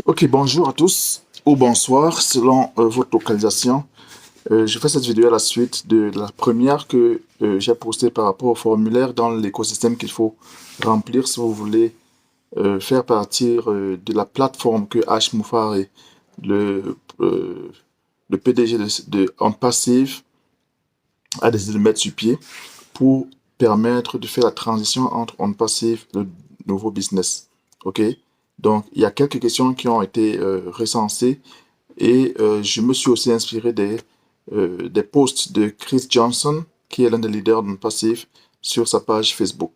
Ok, bonjour à tous, ou bonsoir, selon votre localisation. Je fais cette vidéo à la suite de la première que j'ai postée par rapport au formulaire dans l'écosystème qu'il faut remplir si vous voulez faire partir de la plateforme que H. Moufari, le, euh, le PDG de OnPassive, a décidé de mettre sur pied pour permettre de faire la transition entre OnPassive et le nouveau business. Ok? Donc, il y a quelques questions qui ont été recensées et je me suis aussi inspiré des posts de Chris Johnson, qui est l'un des leaders d'OnPassive, sur sa page Facebook.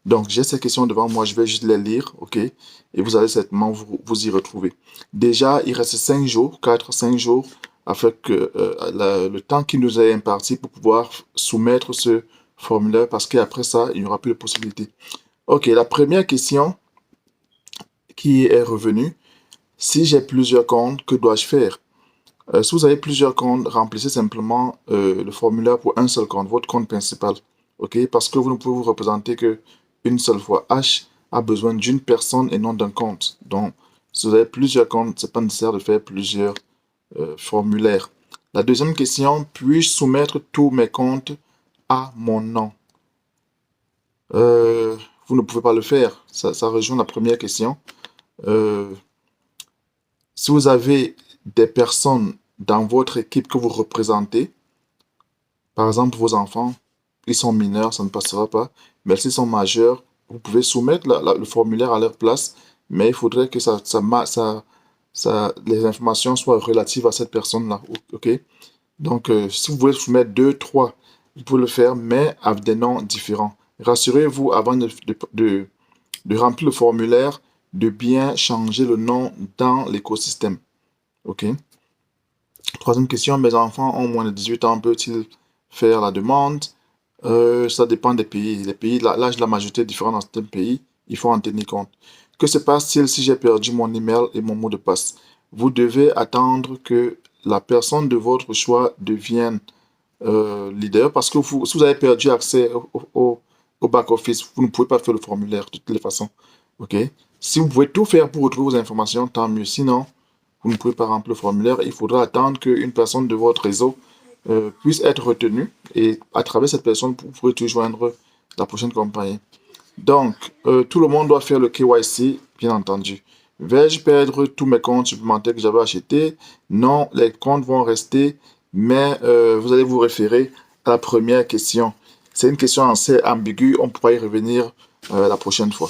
Donc, j'ai ces questions devant moi, je vais juste les lire, ok? Et vous allez certainement vous y retrouver. Déjà, il reste 5 jours, 4-5 jours, afin que le temps qui nous est imparti pour pouvoir soumettre ce formulaire, parce qu'après ça, il n'y aura plus de possibilité. Ok, la première question qui est revenue, si j'ai plusieurs comptes, que dois-je faire? Si vous avez plusieurs comptes, remplissez simplement le formulaire pour un seul compte, votre compte principal. Ok? Parce que vous ne pouvez vous représenter que une seule fois. H a besoin d'une personne et non d'un compte. Donc, si vous avez plusieurs comptes, ce n'est pas nécessaire de faire plusieurs formulaires. La deuxième question, puis-je soumettre tous mes comptes à mon nom? Euh, Vous ne pouvez pas le faire. Ça rejoint la première question. Euh, Si vous avez des personnes dans votre équipe que vous représentez, par exemple vos enfants, ils sont mineurs, ça ne passera pas. Mais s'ils sont majeurs, vous pouvez soumettre le formulaire à leur place, mais il faudrait que les informations soient relatives à cette personne-là. Ok? Donc, si vous voulez soumettre deux, trois, vous pouvez le faire, mais avec des noms différents. Rassurez-vous avant de remplir le formulaire, de bien changer le nom dans l'écosystème. Ok? Troisième question, mes enfants ont moins de 18 ans, peuvent-ils faire la demande? Ça dépend des pays. Les pays, l'âge de la majorité est différent dans certains pays. Il faut en tenir compte. Que se passe-t-il si j'ai perdu mon email et mon mot de passe? Vous devez attendre que la personne de votre choix devienne leader parce que si vous avez perdu accès au back-office, vous ne pouvez pas faire le formulaire de toutes les façons. OK? Si vous pouvez tout faire pour retrouver vos informations, tant mieux. Sinon, vous ne pouvez pas remplir le formulaire. Il faudra attendre qu'une personne de votre réseau puisse être retenue et à travers cette personne, vous pourrez tout joindre la prochaine compagnie. Donc, tout le monde doit faire le KYC, bien entendu. Vais-je perdre tous mes comptes supplémentaires que j'avais achetés? Non, les comptes vont rester, mais vous allez vous référer à la première question. C'est une question assez ambiguë, on pourra y revenir la prochaine fois.